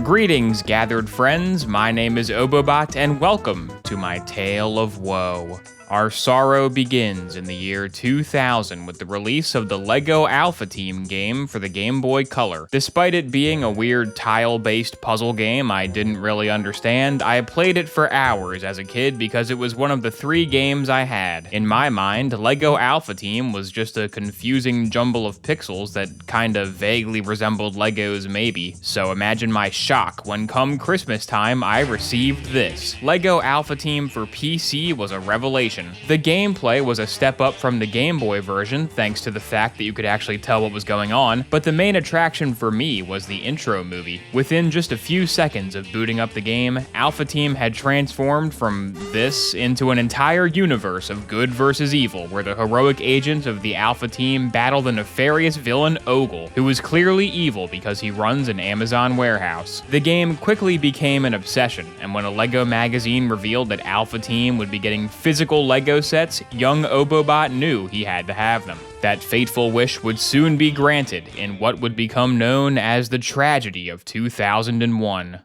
Greetings, gathered friends. My name is OboeBot, and welcome to my tale of woe. Our sorrow begins in the year 2000 with the release of the LEGO Alpha Team game for the Game Boy Color. Despite it being a weird tile-based puzzle game I didn't really understand, I played it for hours as a kid because it was one of the 3 games I had. In my mind, LEGO Alpha Team was just a confusing jumble of pixels that kinda vaguely resembled Legos maybe, so imagine my shock when come Christmas time I received this. LEGO Alpha Team for PC was a revelation. The gameplay was a step up from the Game Boy version, thanks to the fact that you could actually tell what was going on, but the main attraction for me was the intro movie. Within just a few seconds of booting up the game, Alpha Team had transformed from this into an entire universe of good versus evil, where the heroic agents of the Alpha Team battle the nefarious villain Ogle, who is clearly evil because he runs an Amazon warehouse. The game quickly became an obsession, and when a LEGO magazine revealed that Alpha Team would be getting physical LEGO sets, young OboeBot knew he had to have them. That fateful wish would soon be granted in what would become known as the tragedy of 2001.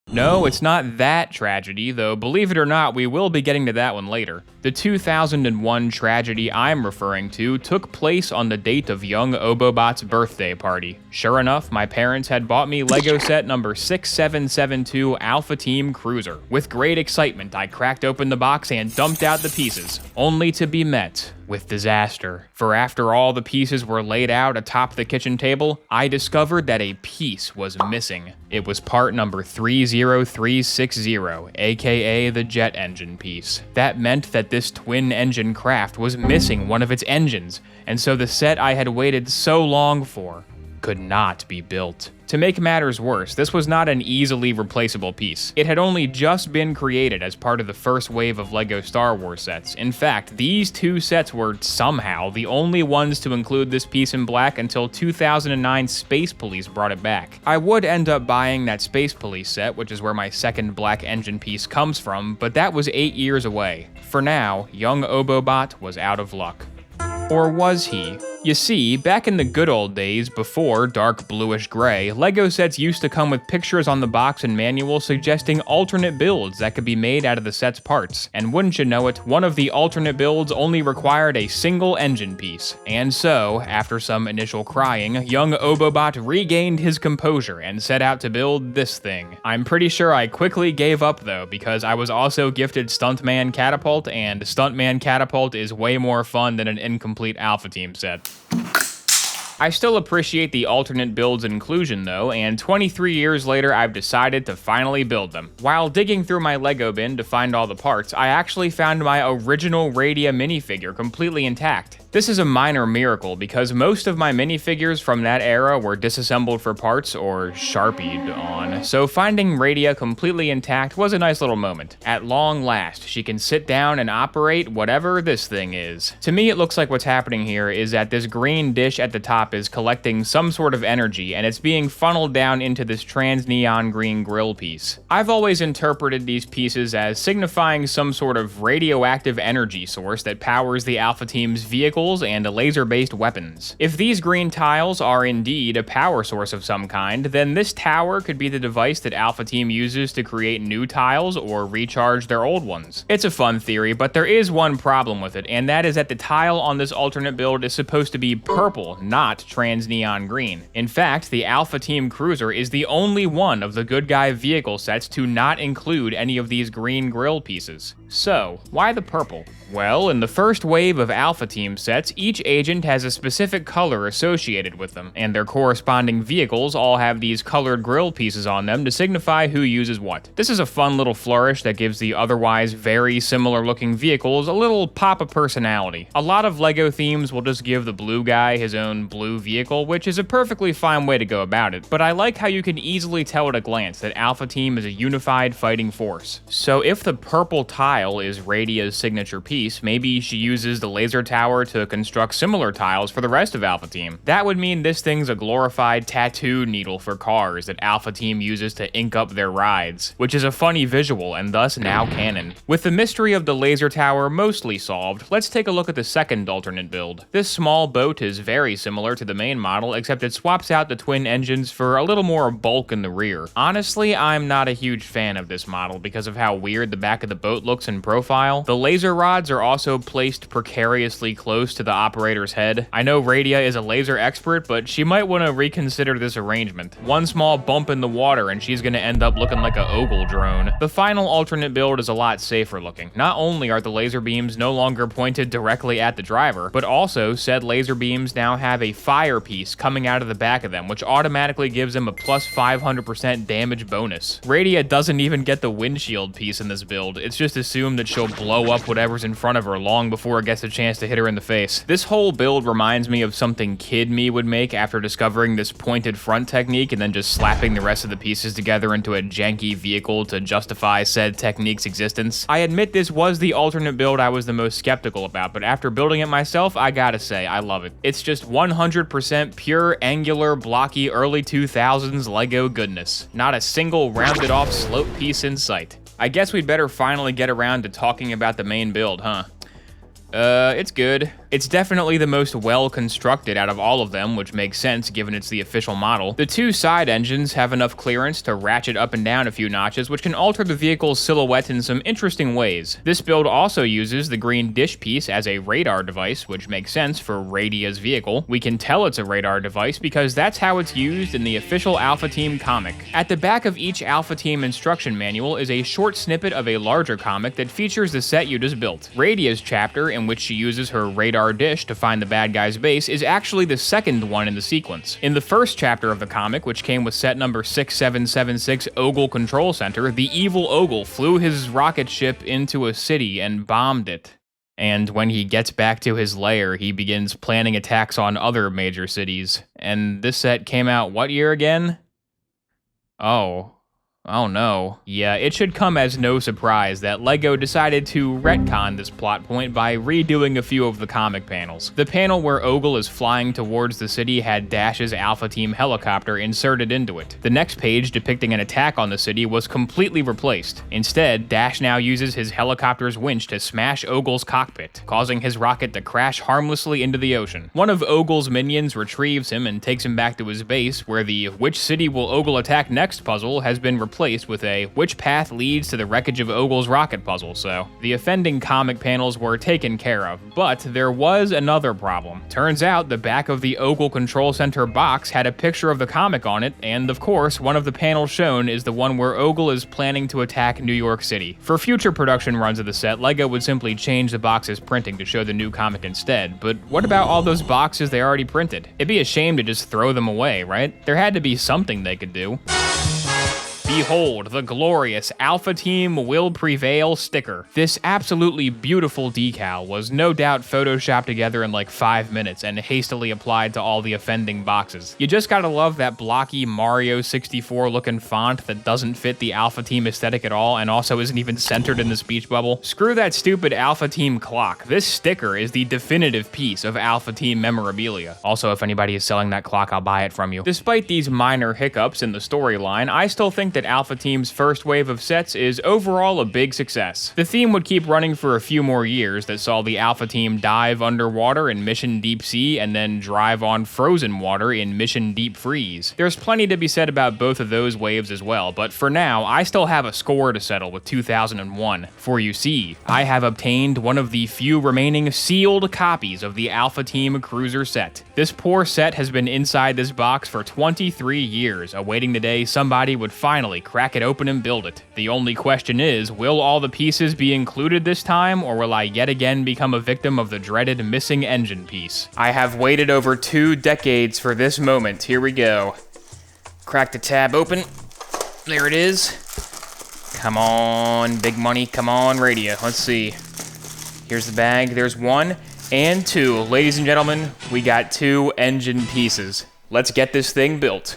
No, it's not that tragedy, though believe it or not, we will be getting to that one later. The 2001 tragedy I'm referring to took place on the date of young OboeBot's birthday party. Sure enough, my parents had bought me LEGO set number 6772 Alpha Team Cruiser. With great excitement, I cracked open the box and dumped out the pieces, only to be met with disaster. For after all the pieces were laid out atop the kitchen table, I discovered that a piece was missing. It was part number 30360, aka the jet engine piece. That meant that this twin-engine craft was missing one of its engines, and so the set I had waited so long for could not be built. To make matters worse, this was not an easily replaceable piece. It had only just been created as part of the first wave of LEGO Star Wars sets. In fact, these 2 sets were somehow the only ones to include this piece in black until 2009 Space Police brought it back. I would end up buying that Space Police set, which is where my second black engine piece comes from, but that was 8 years away. For now, young OboeBot was out of luck. Or was he? You see, back in the good old days before dark bluish gray, LEGO sets used to come with pictures on the box and manual suggesting alternate builds that could be made out of the set's parts. And wouldn't you know it, one of the alternate builds only required a single engine piece. And so, after some initial crying, young OboeBot regained his composure and set out to build this thing. I'm pretty sure I quickly gave up though, because I was also gifted Stuntman Catapult, and Stuntman Catapult is way more fun than an incomplete Alpha Team set. I still appreciate the alternate build's inclusion though, and 23 years later I've decided to finally build them. While digging through my LEGO bin to find all the parts, I actually found my original Radia minifigure completely intact. This is a minor miracle because most of my minifigures from that era were disassembled for parts or sharpied on, so finding Radia completely intact was a nice little moment. At long last, she can sit down and operate whatever this thing is. To me, it looks like what's happening here is that this green dish at the top is collecting some sort of energy and it's being funneled down into this trans neon green grill piece. I've always interpreted these pieces as signifying some sort of radioactive energy source that powers the Alpha Team's vehicle and laser-based weapons. If these green tiles are indeed a power source of some kind, then this tower could be the device that Alpha Team uses to create new tiles or recharge their old ones. It's a fun theory, but there is one problem with it, and that is that the tile on this alternate build is supposed to be purple, not trans neon green. In fact, the Alpha Team Cruiser is the only one of the good guy vehicle sets to not include any of these green grill pieces. So, why the purple? Well, in the first wave of Alpha Team sets, each agent has a specific color associated with them, and their corresponding vehicles all have these colored grill pieces on them to signify who uses what. This is a fun little flourish that gives the otherwise very similar looking vehicles a little pop of personality. A lot of LEGO themes will just give the blue guy his own blue vehicle, which is a perfectly fine way to go about it, but I like how you can easily tell at a glance that Alpha Team is a unified fighting force. So if the purple tile is Radia's signature piece, maybe she uses the laser tower to to construct similar tiles for the rest of Alpha Team. That would mean this thing's a glorified tattoo needle for cars that Alpha Team uses to ink up their rides, which is a funny visual and thus now canon. With the mystery of the laser tower mostly solved, let's take a look at the second alternate build. This small boat is very similar to the main model, except it swaps out the twin engines for a little more bulk in the rear. Honestly, I'm not a huge fan of this model because of how weird the back of the boat looks in profile. The laser rods are also placed precariously close to the operator's head. I know Radia is a laser expert, but she might want to reconsider this arrangement. One small bump in the water and she's going to end up looking like a Ogle drone. The final alternate build is a lot safer looking. Not only are the laser beams no longer pointed directly at the driver, but also said laser beams now have a fire piece coming out of the back of them, which automatically gives them a plus 500% damage bonus. Radia doesn't even get the windshield piece in this build. It's just assumed that she'll blow up whatever's in front of her long before it gets a chance to hit her in the face. This whole build reminds me of something Kid Me would make after discovering this pointed front technique and then just slapping the rest of the pieces together into a janky vehicle to justify said technique's existence. I admit this was the alternate build I was the most skeptical about, but after building it myself, I gotta say, I love it. It's just 100% pure, angular, blocky, early 2000s Lego goodness. Not a single rounded off slope piece in sight. I guess we'd better finally get around to talking about the main build, huh? It's good. It's definitely the most well-constructed out of all of them, which makes sense given it's the official model. The two side engines have enough clearance to ratchet up and down a few notches, which can alter the vehicle's silhouette in some interesting ways. This build also uses the green dish piece as a radar device, which makes sense for Radia's vehicle. We can tell it's a radar device because that's how it's used in the official Alpha Team comic. At the back of each Alpha Team instruction manual is a short snippet of a larger comic that features the set you just built. Radia's chapter, in which she uses her radar dish to find the bad guy's base, is actually the second one in the sequence. In the first chapter of the comic, which came with set number 6776 Ogle Control Center, the evil Ogle flew his rocket ship into a city and bombed it. And when he gets back to his lair, he begins planning attacks on other major cities. And this set came out what year again? Oh no. Yeah, it should come as no surprise that LEGO decided to retcon this plot point by redoing a few of the comic panels. The panel where Ogle is flying towards the city had Dash's Alpha Team helicopter inserted into it. The next page depicting an attack on the city was completely replaced. Instead, Dash now uses his helicopter's winch to smash Ogle's cockpit, causing his rocket to crash harmlessly into the ocean. One of Ogle's minions retrieves him and takes him back to his base, where the "Which city will Ogle attack next?" puzzle has been replaced with a "Which path leads to the wreckage of Ogle's rocket?" puzzle, so the offending comic panels were taken care of. But there was another problem. Turns out the back of the Ogle Control Center box had a picture of the comic on it, and of course, one of the panels shown is the one where Ogle is planning to attack New York City. For future production runs of the set, LEGO would simply change the box's printing to show the new comic instead, but what about all those boxes they already printed? It'd be a shame to just throw them away, right? There had to be something they could do. Behold, the glorious Alpha Team Will Prevail sticker. This absolutely beautiful decal was no doubt photoshopped together in like 5 minutes and hastily applied to all the offending boxes. You just gotta love that blocky Mario 64 looking font that doesn't fit the Alpha Team aesthetic at all and also isn't even centered in the speech bubble. Screw that stupid Alpha Team clock. This sticker is the definitive piece of Alpha Team memorabilia. Also, if anybody is selling that clock, I'll buy it from you. Despite these minor hiccups in the storyline, I still think that Alpha Team's first wave of sets is overall a big success. The theme would keep running for a few more years that saw the Alpha Team dive underwater in Mission Deep Sea and then drive on frozen water in Mission Deep Freeze. There's plenty to be said about both of those waves as well, but for now, I still have a score to settle with 2001. For you see, I have obtained one of the few remaining sealed copies of the Alpha Team Cruiser set. This poor set has been inside this box for 23 years, awaiting the day somebody would finally crack it open and build it. The only question is, will all the pieces be included this time, or will I yet again become a victim of the dreaded missing engine piece? I have waited over 2 decades for this moment. Here we go. Crack the tab open. There it is. Come on, big money. Come on, radio. Let's see. Here's the bag. There's 1 and 2. Ladies and gentlemen, we got 2 engine pieces. Let's get this thing built.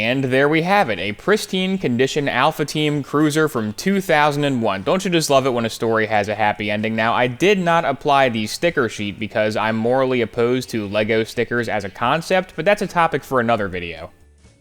And there we have it, a pristine condition Alpha Team cruiser from 2001. Don't you just love it when a story has a happy ending? Now, I did not apply the sticker sheet because I'm morally opposed to Lego stickers as a concept, but that's a topic for another video.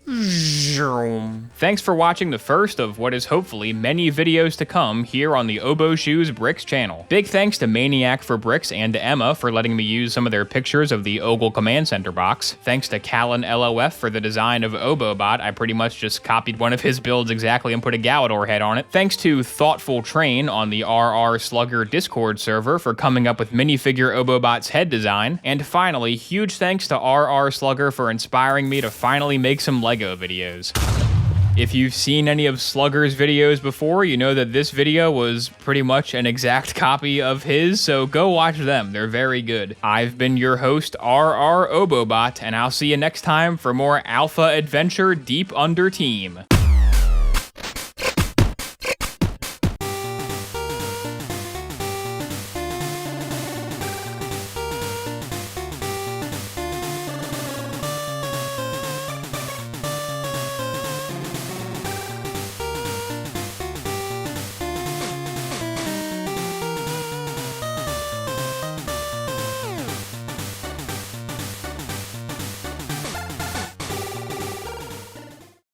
Thanks for watching the first of what is hopefully many videos to come here on the OboeShoes Bricks channel. Big thanks to Maniac for Bricks and to Emma for letting me use some of their pictures of the Ogle Command Center box. Thanks to Callan LOF for the design of OboeBot. I pretty much just copied one of his builds exactly and put a Galador head on it. Thanks to Thoughtful Train on the RR Slugger Discord server for coming up with minifigure OboeBot's head design. And finally, huge thanks to RR Slugger for inspiring me to finally make some Lego videos. If you've seen any of Slugger's videos before, you know that this video was pretty much an exact copy of his, so go watch them. They're very good. I've been your host, RR OboeBot, and I'll see you next time for more Alpha Adventure Deep Under Team.